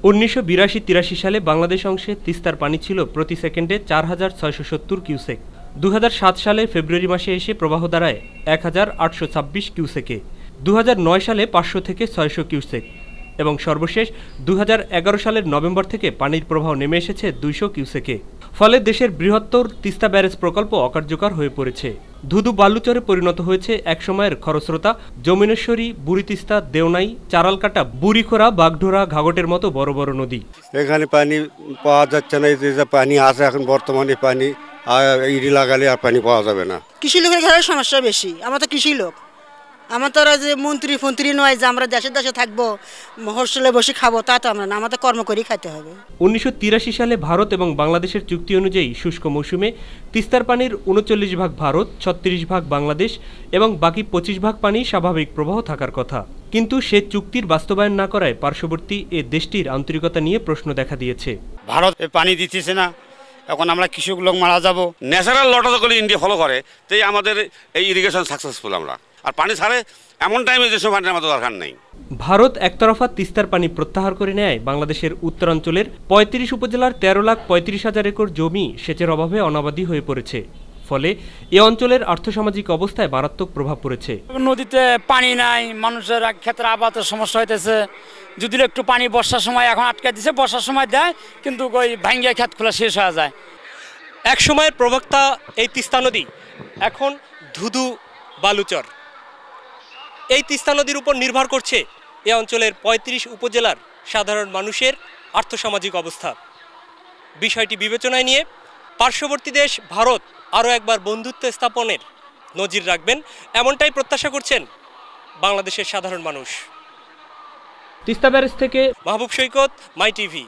1982-83 সালে বাংলাদেশ অংশে তিস্তার পানি ছিল প্রতি সেকেন্ডে 4670 কিউসেক। 2007 সালে ফেব্রুয়ারি মাসে এসে প্রবাহ দাঁড়ায় 1826 কিউসেকে। 2009 সালে 500 থেকে 600 কিউসেক এবং সর্বশেষ 2011 সালের নভেম্বর থেকে পানির প্রবাহ নেমে এসেছে 200 কিউসেকে। ফলে দেশের বৃহত্তর তিস্তা ব্যারেজ প্রকল্প অকার্যকর হয়ে পড়েছে। ধুধু বালুচরে পরিণত হয়েছে একসময়ের খরস্রোতা যমুনেশ্বরী, বুড়িতিস্তা, দেওনাই, চারালকাটা, বুড়িখোরা, বাগডোরা, ঘাগটের মতো বড় বড় নদী। এখানে পানি পাওয়া যাচ্ছে না, যে পানি আছে এখন বর্তমানে পানি ইডি লাগালে আর পানি পাওয়া যাবে না। কৃষি লোকের ঘরের সমস্যা বেশি। আমরা তো কৃষি লোক, আমার তো যে মন্ত্রী নয় যে আমরা দেশে দেশে থাকবো, হোস্টেলে বসে খাবো, তা তো আমরা না, আমাদের কর্ম করেই খাইতে হবে। 1983 সালে ভারত এবং বাংলাদেশের চুক্তি অনুযায়ী শুষ্ক মৌসুমে তিস্তার পানির 39 ভাগ ভারত, 36 ভাগ বাংলাদেশ এবং বাকি 25 ভাগ পানি স্বাভাবিক প্রবাহ থাকার কথা। কিন্তু সে চুক্তির বাস্তবায়ন না করায় পার্শ্ববর্তী এ দেশটির আন্তরিকতা নিয়ে প্রশ্ন দেখা দিয়েছে। ভারত পানি দিতেছে না, এখন আমরা কৃষক লোক মারা যাব। ন্যাচারাল লটা যখন ইন্ডিয়া ফলো করে, তাই আমাদের এই ইরিগেশন সাকসেসফুল। আমরা আর পানি ছাড়ে এমন টাইমে যে সময় পানির আমাদের দরকার নেই। ভারত একতরফা তিস্তার পানি প্রত্যাহার করে নেয় বাংলাদেশের উত্তরাঞ্চলের 35 উপজেলার 13,35,000 একর জমি সেচের অভাবে অনাবাদি হয়ে পড়েছে। ফলে এ অঞ্চলের আর্থসামাজিক অবস্থায় মারাত্মক প্রভাব পড়েছে। নদীতে পানি নাই, মানুষের ক্ষেত্রে আবাদের সমস্যা হইতেছে। যদি একটু পানি বর্ষার সময় এখন আটকে দিছে, বর্ষার সময় দেয় কিন্তু ওই ভাঙ্গিয়া ক্ষেত খোলা শেষ হয়ে যায়। এক সময়ের প্রবক্তা এই তিস্তা নদী, এখন ধুধু বালুচর। এই তিস্তা নদীর উপর নির্ভর করছে এ অঞ্চলের 35 উপজেলার সাধারণ মানুষের আর্থসামাজিক অবস্থা। বিষয়টি বিবেচনায় নিয়ে পার্শ্ববর্তী দেশ ভারত আরও একবার বন্ধুত্ব স্থাপনের নজির রাখবেন, এমনটাই প্রত্যাশা করছেন বাংলাদেশের সাধারণ মানুষ। তিস্তা ব্যারেজ থেকে মাহবুব সৈকত, মাই টিভি।